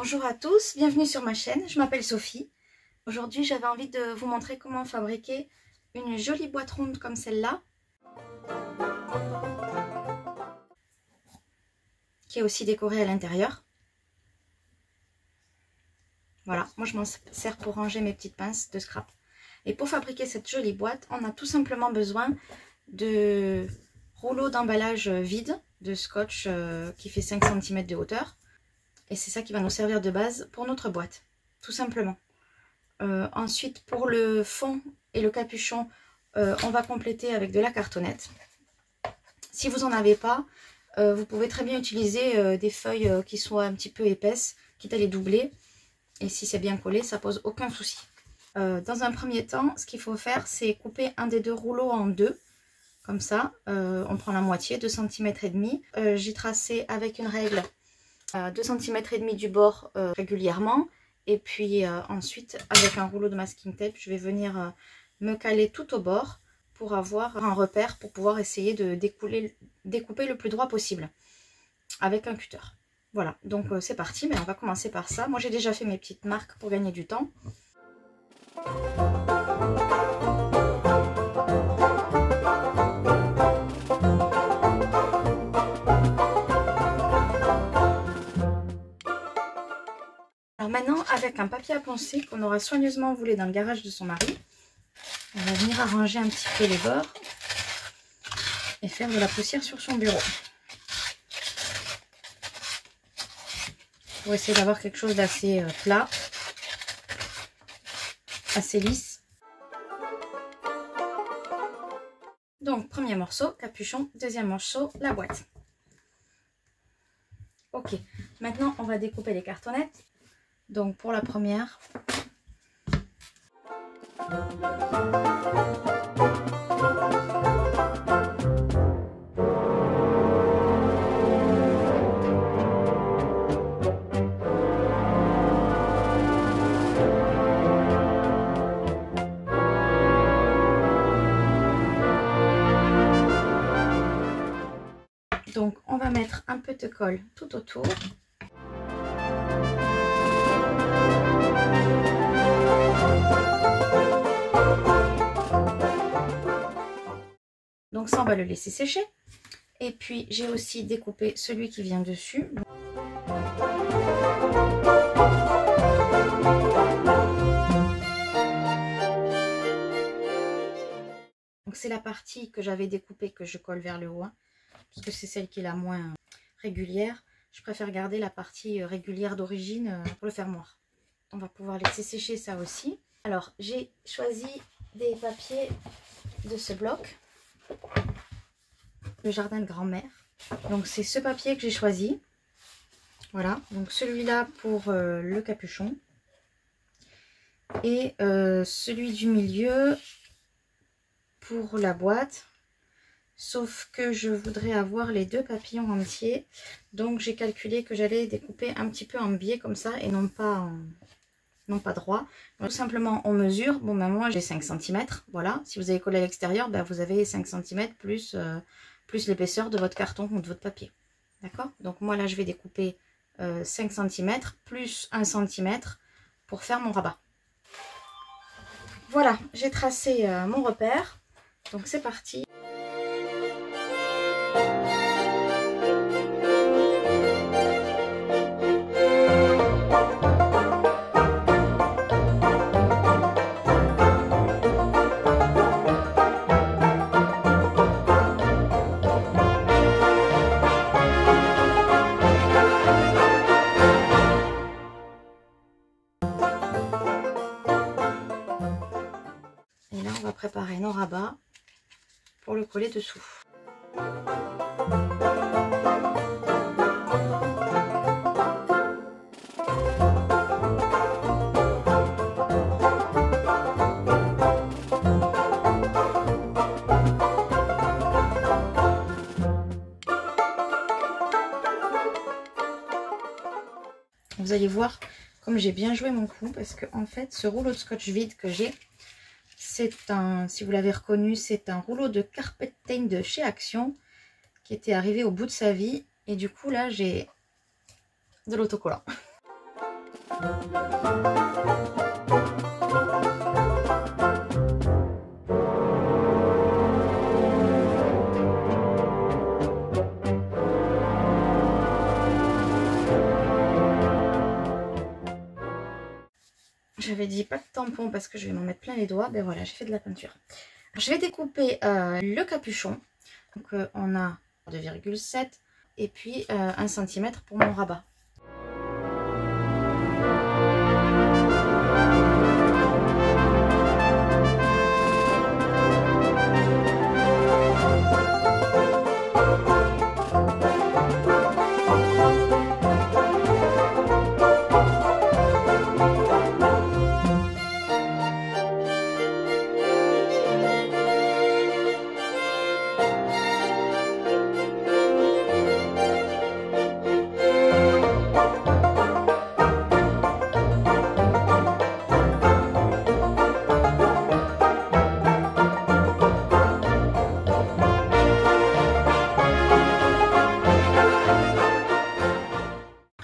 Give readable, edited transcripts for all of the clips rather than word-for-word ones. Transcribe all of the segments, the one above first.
Bonjour à tous, bienvenue sur ma chaîne, je m'appelle Sophie. Aujourd'hui j'avais envie de vous montrer comment fabriquer une jolie boîte ronde comme celle-là, qui est aussi décorée à l'intérieur. Voilà, moi je m'en sers pour ranger mes petites pinces de scrap. Et pour fabriquer cette jolie boîte, on a tout simplement besoin de rouleaux d'emballage vide, de scotch qui fait 5 cm de hauteur. Et c'est ça qui va nous servir de base pour notre boîte, tout simplement. Ensuite, pour le fond et le capuchon, on va compléter avec de la cartonnette. Si vous n'en avez pas, vous pouvez très bien utiliser des feuilles qui soient un petit peu épaisses, quitte à les doubler. Et si c'est bien collé, ça pose aucun souci. Dans un premier temps, ce qu'il faut faire, c'est couper un des deux rouleaux en deux. Comme ça, on prend la moitié, 2,5 cm. J'ai tracé avec une règle 2,5 cm du bord régulièrement. Et puis ensuite, avec un rouleau de masking tape, je vais venir me caler tout au bord pour avoir un repère, pour pouvoir essayer de découper le plus droit possible avec un cutter. Voilà, donc c'est parti, mais on va commencer par ça. Moi j'ai déjà fait mes petites marques pour gagner du temps. Alors maintenant, avec un papier à poncer qu'on aura soigneusement enroulé dans le garage de son mari, on va venir arranger un petit peu les bords et faire de la poussière sur son bureau. Pour essayer d'avoir quelque chose d'assez plat, assez lisse. Donc, premier morceau, capuchon. Deuxième morceau, la boîte. Ok, maintenant on va découper les cartonnettes. Donc, pour la première, donc on va mettre un peu de colle tout autour. Donc ça, on va le laisser sécher. Et puis, j'ai aussi découpé celui qui vient dessus. Donc c'est la partie que j'avais découpée que je colle vers le haut, hein, parce que c'est celle qui est la moins régulière. Je préfère garder la partie régulière d'origine pour le fermoir. On va pouvoir laisser sécher ça aussi. Alors, j'ai choisi des papiers de ce bloc. Le jardin de grand-mère. Donc c'est ce papier que j'ai choisi. Voilà, donc celui-là pour le capuchon. Et celui du milieu pour la boîte. Sauf que je voudrais avoir les deux papillons entiers. Donc j'ai calculé que j'allais découper un petit peu en biais comme ça et non pas droit. Donc, tout simplement on mesure. Bon ben moi j'ai 5 cm. Voilà, si vous avez collé à l'extérieur, ben, vous avez 5 cm plus l'épaisseur de votre carton ou de votre papier. D'accord? Donc moi là je vais découper 5 cm plus 1 cm pour faire mon rabat. Voilà, j'ai tracé mon repère. Donc c'est parti. Et là, on va préparer nos rabats pour le coller dessous. Vous allez voir comme j'ai bien joué mon coup, parce que en fait, ce rouleau de scotch vide que j'ai, c'est un, si vous l'avez reconnu, c'est un rouleau de CarpetTain de chez Action qui était arrivé au bout de sa vie. Et du coup, là, j'ai de l'autocollant. J'avais dit pas de tampon parce que je vais m'en mettre plein les doigts. Ben voilà, j'ai fait de la peinture. Je vais découper le capuchon. Donc on a 2,7 et puis 1 cm pour mon rabat.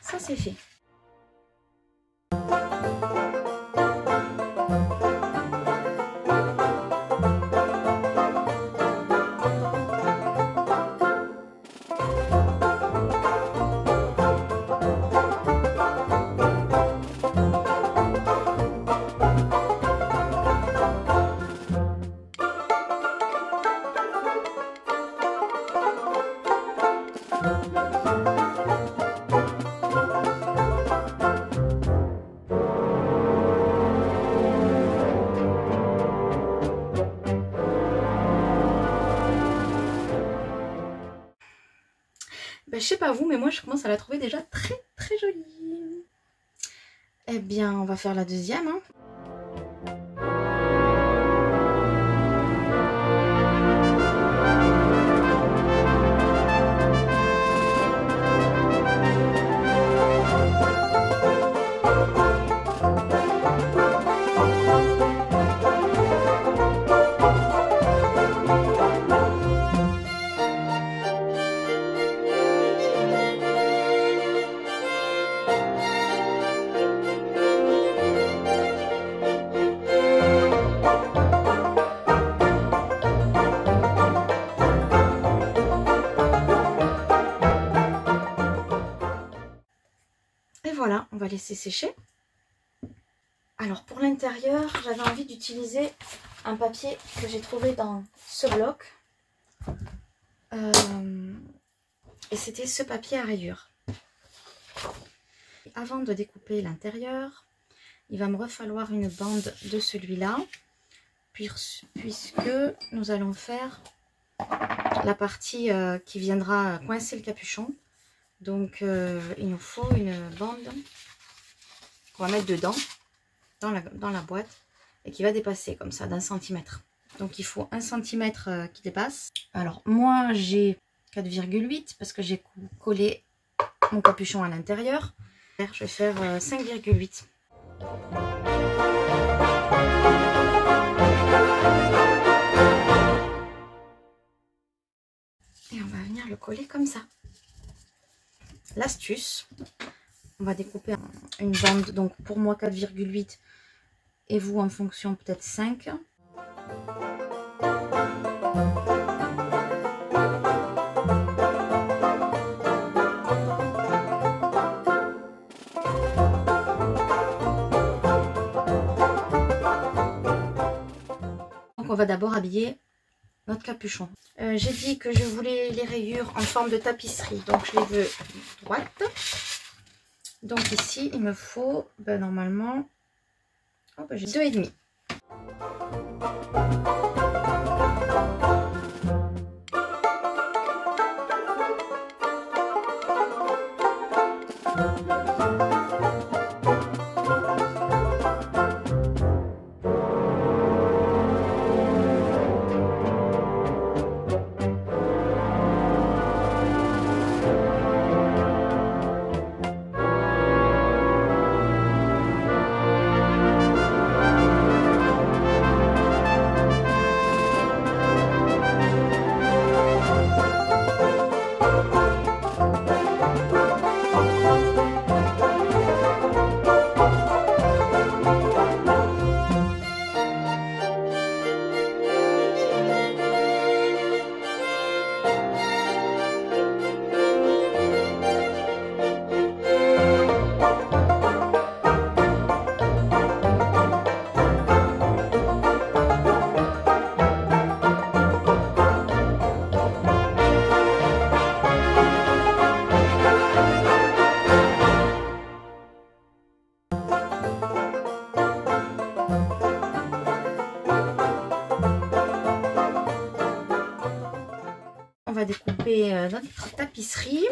Ça c'est fait. Ben, je sais pas vous, mais moi je commence à la trouver déjà très très jolie. Eh bien, on va faire la deuxième. Hein. Et voilà, on va laisser sécher. Alors pour l'intérieur, j'avais envie d'utiliser un papier que j'ai trouvé dans ce bloc. Et c'était ce papier à rayures. Avant de découper l'intérieur, il va me refalloir une bande de celui-là, puisque nous allons faire la partie qui viendra coincer le capuchon. Donc il nous faut une bande qu'on va mettre dedans, dans la boîte, et qui va dépasser comme ça d'1 centimètre. Donc il faut 1 centimètre qui dépasse. Alors moi j'ai 4,8 parce que j'ai collé mon capuchon à l'intérieur. Je vais faire 5,8. Et on va venir le coller comme ça. L'astuce, on va découper une bande, donc pour moi 4,8 et vous en fonction peut-être 5. Donc on va d'abord habiller notre capuchon. J'ai dit que je voulais les rayures en forme de tapisserie, donc je les veux droites. Donc ici il me faut normalement j'ai 2,5. On va découper notre tapisserie.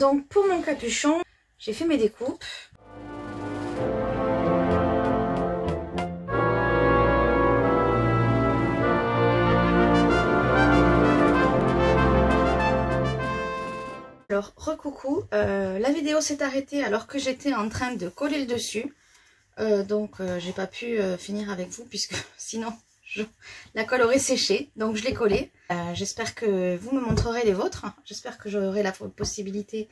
Donc pour mon capuchon, j'ai fait mes découpes. Alors recoucou, la vidéo s'est arrêtée alors que j'étais en train de coller le dessus. Donc j'ai pas pu finir avec vous puisque sinon la colle aurait séché. Donc je l'ai collée. J'espère que vous me montrerez les vôtres. J'espère que j'aurai la possibilité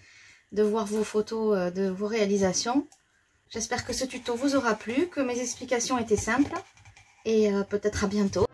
de voir vos photos de vos réalisations. J'espère que ce tuto vous aura plu, que mes explications étaient simples. Et peut-être à bientôt.